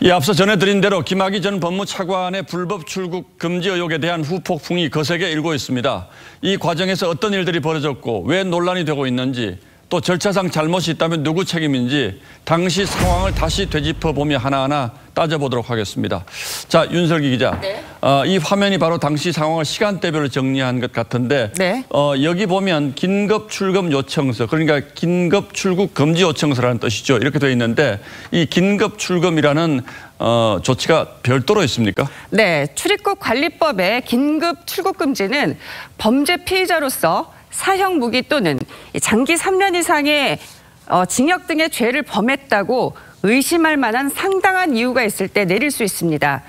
앞서 전해드린 대로 김학의 전 법무차관의 불법 출국 금지 의혹에 대한 후폭풍이 거세게 일고 있습니다. 이 과정에서 어떤 일들이 벌어졌고 왜 논란이 되고 있는지, 또 절차상 잘못이 있다면 누구 책임인지 당시 상황을 다시 되짚어보며 하나하나 따져보도록 하겠습니다. 자, 윤설기 기자. 네. 이 화면이 바로 당시 상황을 시간대별로 정리한 것 같은데 네. 여기 보면 긴급 출금 요청서, 그러니까 긴급 출국 금지 요청서라는 뜻이죠. 이렇게 되어 있는데 이 긴급 출금이라는 조치가 별도로 있습니까? 네, 출입국 관리법의 긴급 출국 금지는 범죄 피의자로서 사형 무기 또는 장기 3년 이상의 징역 등의 죄를 범했다고 의심할 만한 상당한 이유가 있을 때 내릴 수 있습니다.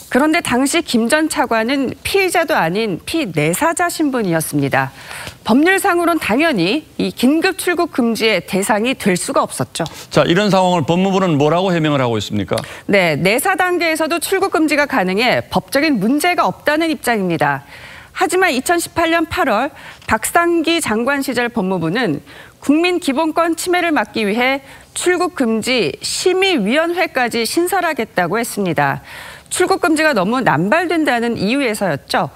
그런데 당시 김 전 차관은 피의자도 아닌 피내사자 신분이었습니다. 법률상으로는 당연히 이 긴급 출국 금지의 대상이 될 수가 없었죠. 자, 이런 상황을 법무부는 뭐라고 해명을 하고 있습니까? 네, 내사 단계에서도 출국 금지가 가능해 법적인 문제가 없다는 입장입니다. 하지만 2018년 8월 박상기 장관 시절 법무부는 국민 기본권 침해를 막기 위해 출국 금지 심의위원회까지 신설하겠다고 했습니다. 출국 금지가 너무 남발된다는 이유에서였죠.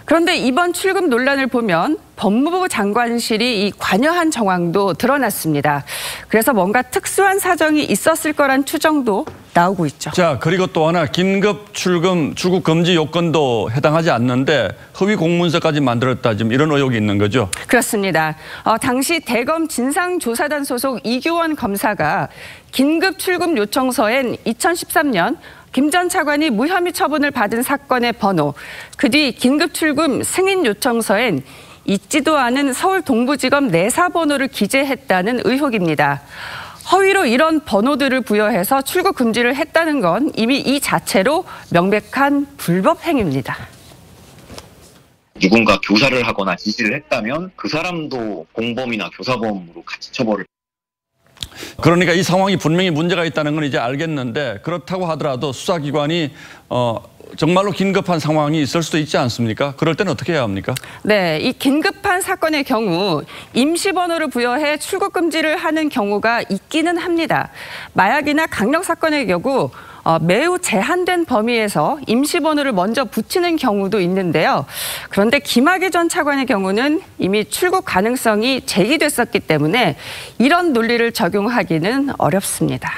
그런데 이번 출금 논란을 보면 법무부 장관실이 이 관여한 정황도 드러났습니다. 그래서 뭔가 특수한 사정이 있었을 거란 추정도 나오고 있죠. 자, 그리고 또 하나 긴급 출국 금지 요건도 해당하지 않는데 허위 공문서까지 만들었다, 지금 이런 의혹이 있는 거죠? 그렇습니다. 당시 대검 진상조사단 소속 이규원 검사가 긴급 출금 요청서엔 2013년 김 전 차관이 무혐의 처분을 받은 사건의 번호, 그 뒤 긴급 출금 승인 요청서엔 있지도 않은 서울 동부지검 내사 번호를 기재했다는 의혹입니다. 허위로 이런 번호들을 부여해서 출국 금지를 했다는 건 이미 이 자체로 명백한 불법 행위입니다. 누군가 교사를 하거나 지시를 했다면 그 사람도 공범이나 교사범으로 같이 처벌을. 그러니까 이 상황이 분명히 문제가 있다는 건 이제 알겠는데, 그렇다고 하더라도 수사기관이 정말로 긴급한 상황이 있을 수도 있지 않습니까? 그럴 때는 어떻게 해야 합니까? 네, 이 긴급한 사건의 경우 임시번호를 부여해 출국 금지를 하는 경우가 있기는 합니다. 마약이나 강력 사건의 경우 매우 제한된 범위에서 임시번호를 먼저 붙이는 경우도 있는데요. 그런데 김학의 전 차관의 경우는 이미 출국 가능성이 제기됐었기 때문에 이런 논리를 적용하기는 어렵습니다.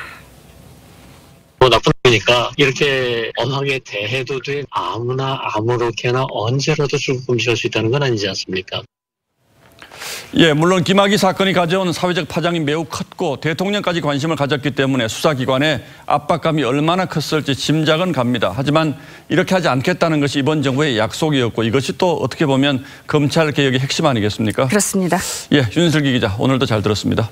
나쁜 거니까 이렇게 엄하게 대해도 돼 아무나 아무렇게나 언제라도 출국 금지할 수 있다는 건 아니지 않습니까? 예, 물론 김학의 사건이 가져온 사회적 파장이 매우 컸고 대통령까지 관심을 가졌기 때문에 수사기관의 압박감이 얼마나 컸을지 짐작은 갑니다. 하지만 이렇게 하지 않겠다는 것이 이번 정부의 약속이었고 이것이 또 어떻게 보면 검찰개혁의 핵심 아니겠습니까? 그렇습니다. 예, 윤슬기 기자, 오늘도 잘 들었습니다.